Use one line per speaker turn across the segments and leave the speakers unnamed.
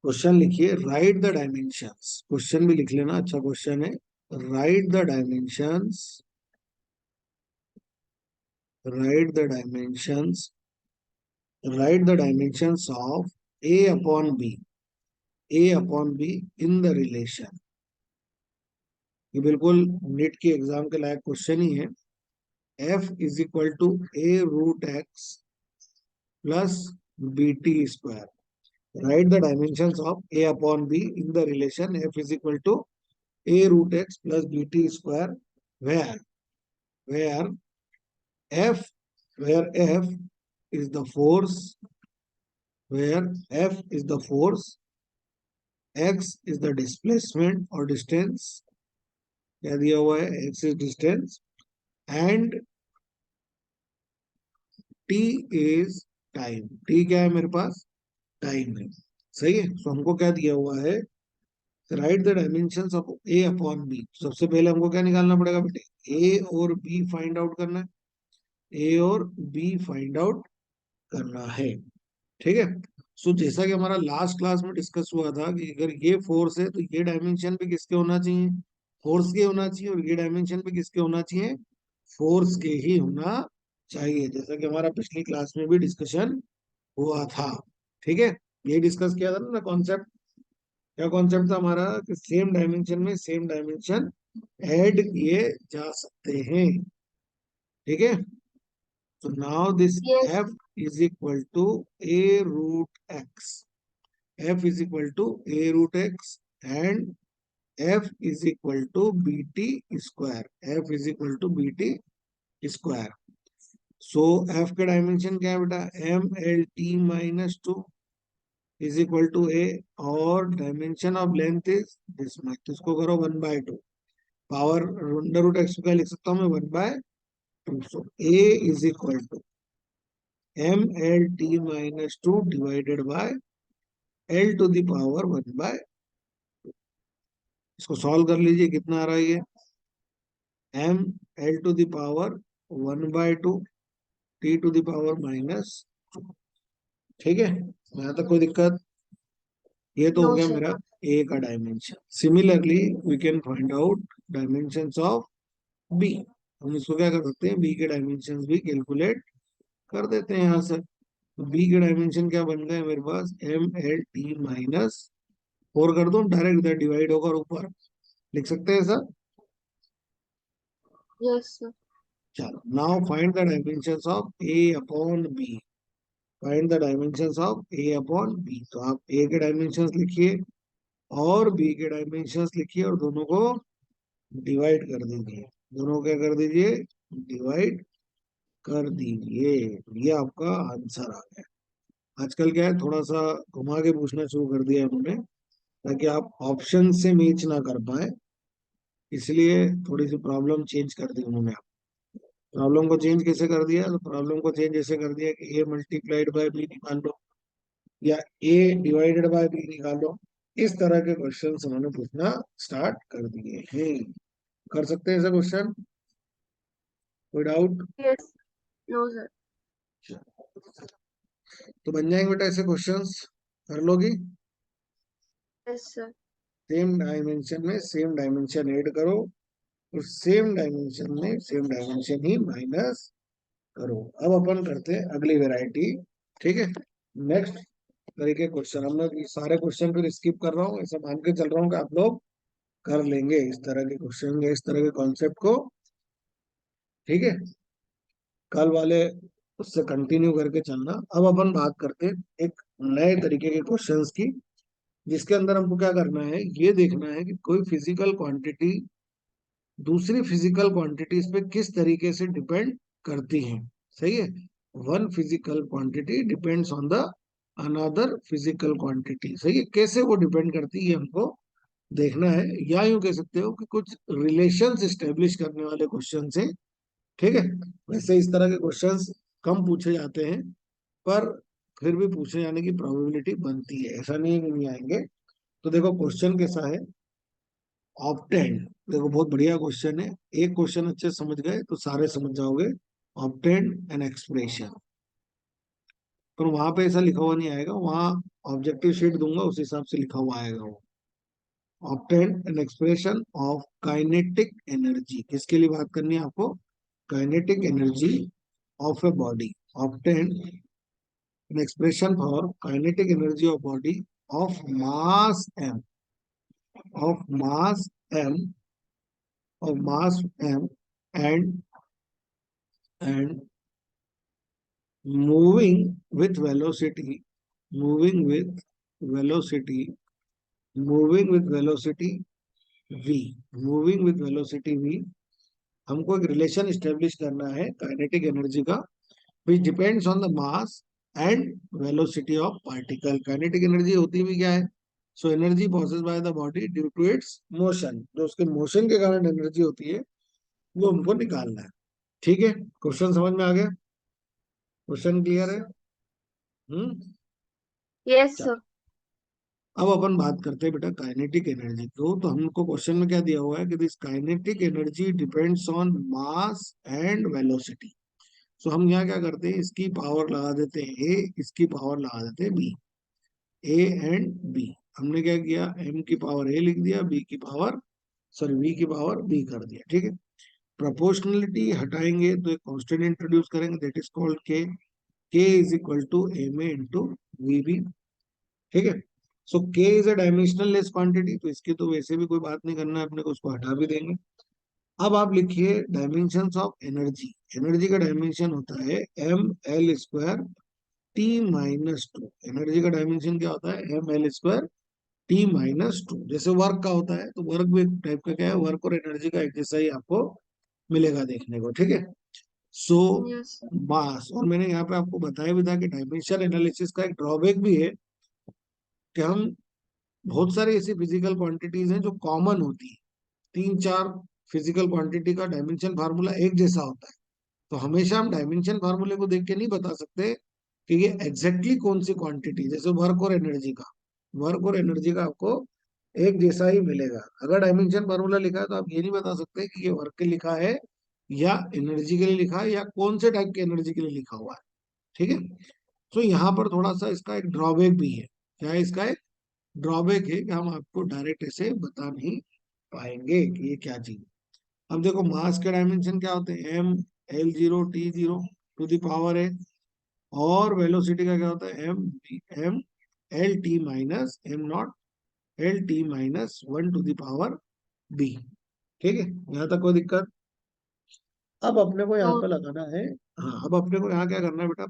Question लिखिए, right the dimensions. Question भी लिख लेना, अच्छा क्वेश्चन है। Right the dimensions, right the dimensions, right the dimensions of a upon b, a upon b in the relation। ये बिल्कुल NEET की एग्जाम के लायक क्वेश्चन ही है। f is equal to a root X plus B T square. Right the dimensions of a upon b in the relation f is equal to a root X plus B T square, where where f where f is the force, where f is the force, x is the displacement or distance, क्या दिया हुआ है, x is distance, and t is time। t क्या है मेरे पास, time है। सही है। तो हमको क्या दिया हुआ है, right the dimensions of a upon b। सबसे पहले हमको क्या निकालना पड़ेगा बेटे, a और b फाइंड आउट करना है, a और b फाइंड आउट करना है। ठीक है। सो जैसा कि हमारा लास्ट क्लास में डिस्कस हुआ था कि अगर ये फोर्स है तो ये डायमेंशन भी किसके होना चाहिए, फोर्स के होना चाहिए, और ये डायमेंशन भी किसके होना चाहिए, फोर्स के ही होना चाहिए, जैसा कि हमारा पिछली क्लास में भी डिस्कशन हुआ था। ठीक है। ये डिस्कस किया था ना कॉन्सेप्ट। क्या कॉन्सेप्ट था हमारा, कि सेम डायमेंशन में सेम डायमेंशन ऐड किए जा सकते हैं। ठीक है। So now this
Yes.
f is equal to a root x. F is equal to a root x and f is equal to bt square. F is equal to bt square. So f का dimension क्या है बेटा, M L T minus two is equal to A, और dimension of length is this much. तो इसको करो 1/2, power under root x का लिख सकता हूँ मैं 1/2। So A is equal to M L T minus two divided by L to the power 1/2। इसको सॉल्व कर लीजिए, कितना आ रहा है ये, M L to the power 1/2 T to the power minus. ठीक है, यहाँ तक कोई दिक्कत, ये तो हो
No,
गया
sir.
मेरा ए का dimension. Similarly we can find out dimensions of B. हम इसको क्या कर सकते हैं, बी के डायमेंशंस भी कैलकुलेट कर देते हैं यहाँ से। तो बी के डायमेंशन क्या बन गए मेरे पास, एम एल टी माइनस 4 कर दो डायरेक्ट, इधर डिवाइड होकर ऊपर लिख सकते हैं सर।
Yes, sir.
चलो, now find the dimensions of A upon B. Find the dimensions of A upon B. तो आप ए के डायमेंशंस लिखिए और बी के डायमेंशंस लिखिए और दोनों को डिवाइड कर दीजिए। दोनों को क्या कर दीजिए, डिवाइड कर दीजिए। ये आपका आंसर आ गया। आजकल क्या है, थोड़ा सा घुमा के पूछना शुरू कर दिया उन्होंने, ताकि आप ऑप्शन से मैच ना कर पाए, इसलिए थोड़ी सी प्रॉब्लम चेंज कर दी उन्होंने। प्रॉब्लम को चेंज कैसे कर दिया, तो प्रॉब्लम को चेंज ऐसे कर दिया कि ए मल्टीप्लाइड बाय बी निकाल लो, या ए डिवाइडेड बाय बी निकालो। इस तरह के क्वेश्चन उन्होंने पूछना स्टार्ट कर दिए हैं। कर सकते हैं ऐसा क्वेश्चन, कोई डाउट।
Yes. No, sir.
तो बन जाएंगे बेटा ऐसे क्वेश्चंस, कर लोगी।
Yes, sir.
सेम डायमेंशन में सेम डायमेंशन ऐड करो, और सेम डायमेंशन में सेम डायमेंशन ही माइनस करो। अब अपन करते हैं अगली वेराइटी। ठीक है। नेक्स्ट तरीके क्वेश्चन, हम लोग सारे क्वेश्चन फिर स्किप कर रहा हूँ, ऐसा मान के चल रहा हूँ कि आप लोग कर लेंगे इस तरह के क्वेश्चन या इस तरह के कॉन्सेप्ट को। ठीक है। कल वाले उससे कंटिन्यू करके चलना। अब अपन बात करते हैं एक नए तरीके के क्वेश्चंस की, जिसके अंदर हमको क्या करना है, ये देखना है कि कोई फिजिकल क्वांटिटी दूसरी फिजिकल क्वांटिटीज पे किस तरीके से डिपेंड करती है। सही है। One physical quantity depends on the another physical quantity. सही है, कैसे वो डिपेंड करती है हमको देखना है, या यूं कह सकते हो कि कुछ रिलेशंस एस्टेब्लिश करने वाले क्वेश्चन है। ठीक है। वैसे इस तरह के क्वेश्चंस कम पूछे जाते हैं, पर फिर भी पूछे जाने की प्रोबेबिलिटी बनती है, ऐसा नहीं है कि नहीं आएंगे। तो देखो क्वेश्चन कैसा है, ऑब्टेंड। देखो बहुत बढ़िया क्वेश्चन है, एक क्वेश्चन अच्छे से समझ गए तो सारे समझ जाओगे। ऑब्टेंड एन एक्सप्रेशन, पर वहां पे ऐसा लिखा हुआ नहीं आएगा, वहां ऑब्जेक्टिव शीट दूंगा उस हिसाब से लिखा हुआ आएगा वो। Obtain an expression of kinetic energy, किसके लिए बात करनी है आपको? Kinetic energy of a body. Obtain an expression for kinetic energy of body of mass m, of mass m, of mass m, and and moving with velocity, moving with velocity, moving with velocity v, moving with velocity v। हमको एक relation establish करना है kinetic energy का, which depends on the mass and velocity of particle. Kinetic energy होती भी क्या है? So energy possessed by the body due to its motion, जो उसके मोशन के कारण एनर्जी होती है वो हमको निकालना है। ठीक है, क्वेश्चन समझ में आ गया? क्वेश्चन क्लियर है? हम्म।
Yes,
चल,
sir.
अब अपन बात करते हैं बेटा काइनेटिक एनर्जी को। तो हमको क्वेश्चन में क्या दिया हुआ है कि this kinetic energy depends on mass and velocity. So हम यहाँ क्या करते हैं, इसकी पावर लगा देते हैं ए, इसकी पावर लगा देते हैं बी, ए एंड बी। हमने क्या किया, एम की पावर ए लिख दिया, बी की पावर, सॉरी वी की पावर बी कर दिया। ठीक है, प्रोपोर्शनलिटी हटाएंगे तो एक कांस्टेंट इंट्रोड्यूस करेंगे, that is called K. K is equal to M A into V B. ठीक है, so K is a dimensional less quantity, तो इसकी तो वैसे भी कोई बात नहीं करना है अपने को, उसको हटा भी देंगे। अब आप लिखिए डायमेंशन ऑफ एनर्जी। एनर्जी का डायमेंशन होता है M L square T minus two. एनर्जी का डायमेंशन क्या होता है? M L square T minus two. जैसे वर्क का होता है तो वर्क भी एक टाइप का क्या है, वर्क और एनर्जी का एक जैसा ही आपको मिलेगा देखने को। ठीक है, सो
Yes, sir.
मास, और मैंने यहाँ पे आपको बताया भी था कि डायमेंशन एनालिसिस का एक ड्रॉबैक भी है कि हम बहुत सारी ऐसी फिजिकल क्वांटिटीज हैं जो कॉमन होती है, तीन चार फिजिकल क्वांटिटी का डायमेंशन फार्मूला एक जैसा होता है। तो हमेशा हम डायमेंशन फार्मूले को देख के नहीं बता सकते कि ये एग्जैक्टली कौन सी क्वांटिटी। जैसे वर्क और एनर्जी का, वर्क और एनर्जी का आपको एक जैसा ही मिलेगा। अगर डायमेंशन फार्मूला लिखा है तो आप ये नहीं बता सकते कि ये वर्क के लिखा है या एनर्जी के लिए लिखा है या कौन से टाइप की एनर्जी के लिए लिखा हुआ है। ठीक है, तो यहाँ पर थोड़ा सा इसका एक ड्रॉबैक भी है। क्या है इसका एक ड्रॉबैक? है कि हम आपको डायरेक्ट ऐसे बता नहीं पाएंगे कि ये क्या चीज। अब देखो मास के डायमेंशन क्या होते हैं, M L zero T zero to the power है, और वेलोसिटी का क्या होता है, M M L T minus M naught L T minus one to the power B. ठीक है, यहाँ तक कोई दिक्कत? अब अपने को यहाँ
No,
पे लगाना है, हाँ अब अपने को यहाँ क्या करना है बेटा,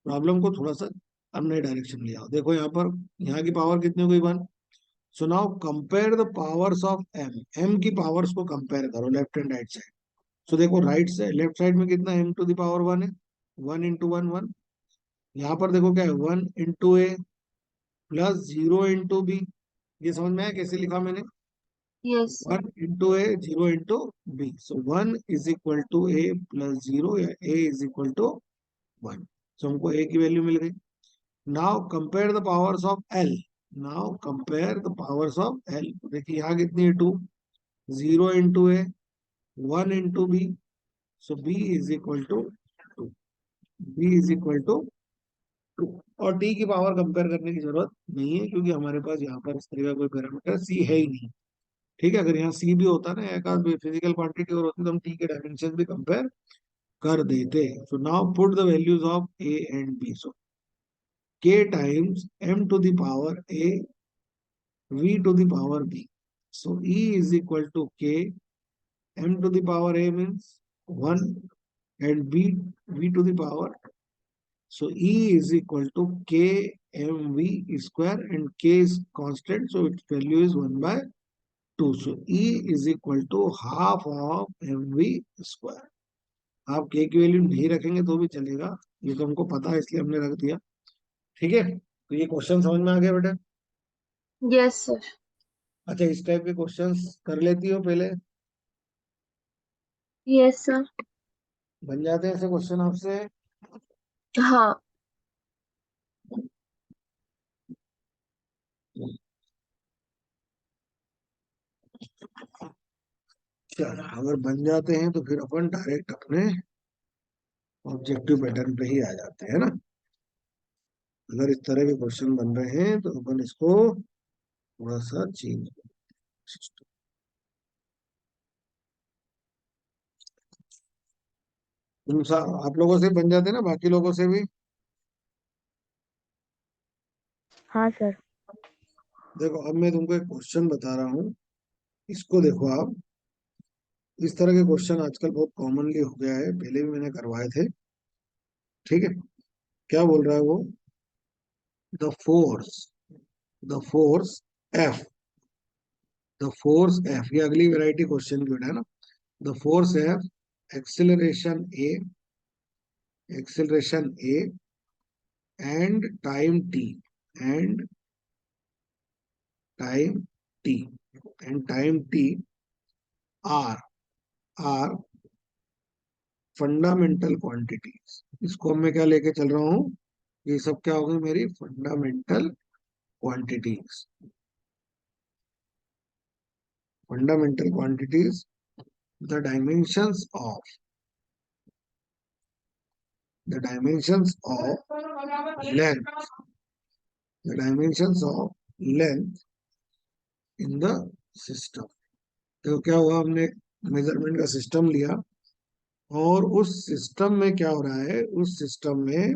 प्रॉब्लम को थोड़ा सा अब नए डायरेक्शन ले आओ। देखो यहाँ पर, यहाँ की पावर कितनी हो गई, one. So now compare the powers of M. M की पावर्स को कंपेयर करो left and right side. So देखो राइट से लेफ्ट साइड में कितना, M to the power one है, वन इंटू वन वन। यहाँ पर देखो क्या है, one into A plus zero into B. ये समझ में आया कैसे लिखा मैंने?
yes, sir.
One into A zero into B. So one is equal to A plus zero, या A is equal to one. So हमको ए की वैल्यू मिल गई। Now compare the powers of L. Now compare the powers of L. देखिए यहाँ कितनी है, two, zero into A, one into B. So B is equal to two, B is equal to two. और T की power compare करने की जरूरत नहीं है क्योंकि हमारे पास यहाँ पर इस तरह का कोई पैरामीटर सी है ही नहीं। ठीक है, अगर यहाँ सी भी होता ना, एक आध फिजिकल क्वांटिटी और होती तो हम टी के डायमेंशन भी कंपेयर कर देते। So now put the values of A and B. So k times m to the power a v to the power b। So e is equal to k, m to the power a means 1, and v to the power, so e is equal to k mv square, and k is constant so its value is 1 by 2। So e is equal to half of mv square। आप k की value नहीं रखेंगे तो भी चलेगा, ये तो हमको पता है इसलिए हमने रख दिया। ठीक है, तो ये क्वेश्चन समझ में आ गया बेटा?
Yes, sir.
अच्छा, इस टाइप के क्वेश्चंस कर लेती हो पहले?
Yes, sir.
बन जाते हैं ऐसे क्वेश्चन आपसे?
हाँ.
चलो, अगर बन जाते हैं तो फिर अपन डायरेक्ट अपने ऑब्जेक्टिव पैटर्न पे ही आ जाते हैं ना। अगर इस तरह के क्वेश्चन बन रहे हैं तो अपन इसको थोड़ा सा चेंज करें। आप लोगों से बन जाते ना, बाकी लोगों से भी।
हाँ सर।
देखो अब मैं तुमको एक क्वेश्चन बता रहा हूँ, इसको देखो आप। इस तरह के क्वेश्चन आजकल बहुत कॉमनली हो गया है, पहले भी मैंने करवाए थे। ठीक है, क्या बोल रहा है वो? The force, the force F, the force F, ये अगली वैरायटी क्वेश्चन की है ना। The force F, acceleration A, acceleration A and time T, and time T, and time T are, are fundamental quantities. इसको मैं क्या लेके चल रहा हूँ, ये सब क्या होगी मेरी fundamental quantities. Fundamental quantities, the dimensions of, the dimensions of length, the dimensions of length in the system. तो क्या हुआ, हमने मेजरमेंट का सिस्टम लिया, और उस सिस्टम में क्या हो रहा है, उस सिस्टम में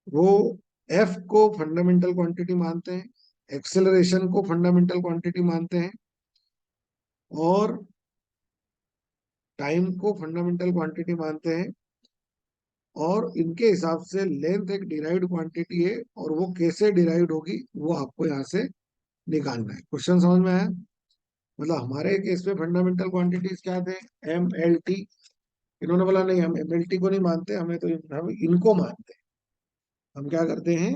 वो एफ को फंडामेंटल क्वांटिटी मानते हैं, एक्सेलरेशन को फंडामेंटल क्वांटिटी मानते हैं, और टाइम को फंडामेंटल क्वांटिटी मानते हैं, और इनके हिसाब से लेंथ एक डिराइव्ड क्वांटिटी है, और वो कैसे डिराइव्ड होगी वो आपको यहाँ से निकालना है। क्वेश्चन समझ में आया? मतलब हमारे केस में फंडामेंटल क्वांटिटीज क्या थे, एम एल टी। इन्होंने बोला नहीं, हम एम एल टी को नहीं मानते, हमें तो हम इनको मानते हैं। हम क्या करते हैं,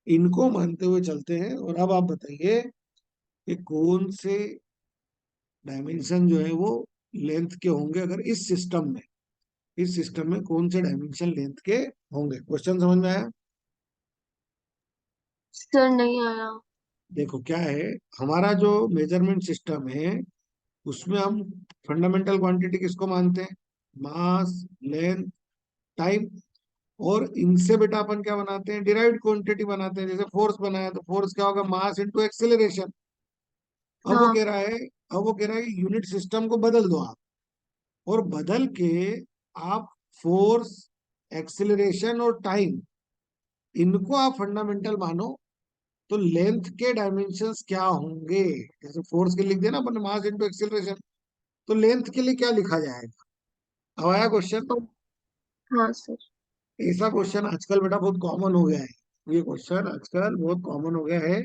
इनको मानते हुए चलते हैं। और अब आप बताइए कि कौन से डायमेंशन जो है वो लेंथ के होंगे, अगर इस सिस्टम में, इस सिस्टम में कौन से डायमेंशन लेंथ के होंगे। क्वेश्चन समझ में आया?
सर नहीं आया।
देखो क्या है, हमारा जो मेजरमेंट सिस्टम है उसमें हम फंडामेंटल क्वांटिटी किसको मानते हैं, मास, लेंथ, टाइम। और इनसे बेटा अपन क्या बनाते हैं, डिराइव्ड क्वांटिटी बनाते हैं। जैसे फोर्स बनाया तो फोर्स क्या होगा, मास इंटू एक्सेलरेशन। अब वो
हाँ
कह रहा है, अब वो कह रहा है कि यूनिट सिस्टम को बदल दो आप, और बदल के आप फोर्स, एक्सेलरेशन और टाइम, इनको आप फंडामेंटल मानो, तो लेंथ के डायमेंशंस क्या होंगे। जैसे फोर्स के लिख देना अपन मास इंटू एक्सेलरेशन, तो लेंथ के लिए क्या लिखा जाएगा। अब आया क्वेश्चन?
तो हाँ सर।
ऐसा क्वेश्चन आजकल बेटा बहुत कॉमन हो गया है, ये क्वेश्चन आजकल बहुत कॉमन हो गया है,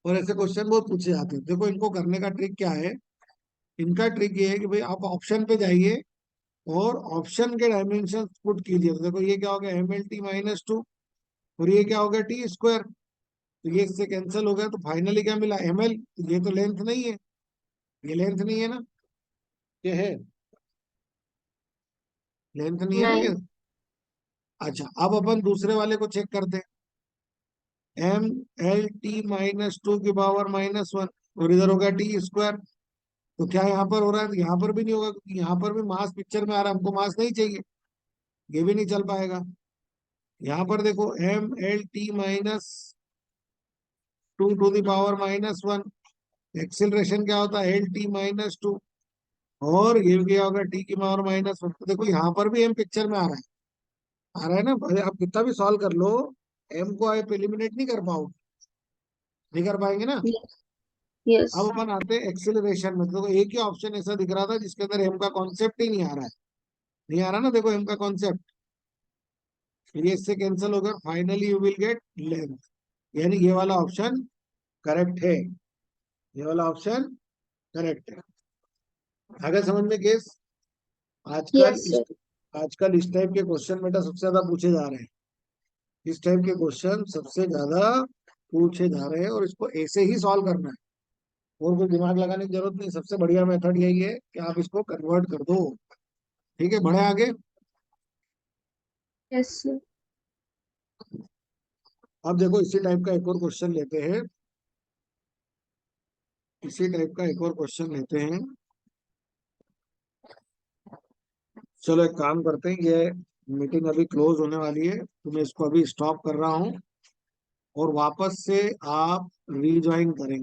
और ऐसे क्वेश्चन बहुत पूछे जाते हैं। देखो इनको करने का ट्रिक क्या है, इनका ट्रिक ये है कि भाई आप ऑप्शन पे जाइए, और ऑप्शन के डायमेंशन पुट कीजिए। तो देखो ये क्या हो गया, M L T minus two, और ये क्या हो गया, टी स्क्वायर। तो ये इससे कैंसिल हो गया, तो फाइनली क्या मिला, एम एल। ये तो लेंथ नहीं है, ये लेंथ नहीं है ना, ये है लेंथ नहीं है ना
नहीं।
ये। अच्छा अब अपन दूसरे वाले को चेक करते हैं, M L T minus two की पावर माइनस वन, और इधर होगा टी स्क्वायर। तो क्या यहाँ पर हो रहा है, तो यहाँ पर भी नहीं होगा, क्योंकि यहाँ पर भी मास पिक्चर में आ रहा है, हमको मास नहीं चाहिए, ये भी नहीं चल पाएगा। यहाँ पर देखो M L T minus two to the power minus one, acceleration क्या होता है, एल टी माइनस टू, और ये क्या होगा, टी की पावर माइनस वन। तो देखो यहाँ पर भी एम पिक्चर में आ रहा है, आ रहा है ना। अरे आप कितना भी सॉल्व कर लो, एम को आप एलिमिनेट नहीं कर पाओगे, नहीं कर पाएंगे ना।
यस।
अब अपन आते हैं एक्सेलरेशन में। देखो एक ही ऑप्शन ऐसा दिख रहा था जिसके अंदर एम का कॉन्सेप्ट ही नहीं आ रहा है, नहीं आ रहा ना, देखो एम का कॉन्सेप्ट। ये इससे कैंसिल होगा, finally you will get length. यानी ये वाला ऑप्शन करेक्ट है, ये वाला ऑप्शन करेक्ट है। आगे समझ में केस? आजकल
यस
इस
सर।
आजकल इस टाइप के क्वेश्चन बेटा सबसे ज्यादा पूछे जा रहे हैं, इस टाइप के क्वेश्चन सबसे ज्यादा पूछे जा रहे हैं, और इसको ऐसे ही सॉल्व करना है, और कोई दिमाग लगाने की जरूरत नहीं। सबसे बढ़िया मेथड यही है कि आप इसको कन्वर्ट कर दो। ठीक है, बढ़े आगे।
Yes sir.
अब देखो इसी टाइप का एक और क्वेश्चन लेते हैं, इसी टाइप का एक और क्वेश्चन लेते हैं। चलो एक काम करते हैं, ये मीटिंग अभी क्लोज होने वाली है, तो मैं इसको अभी स्टॉप कर रहा हूँ। और वापस से आप रीजॉइन करेंगे।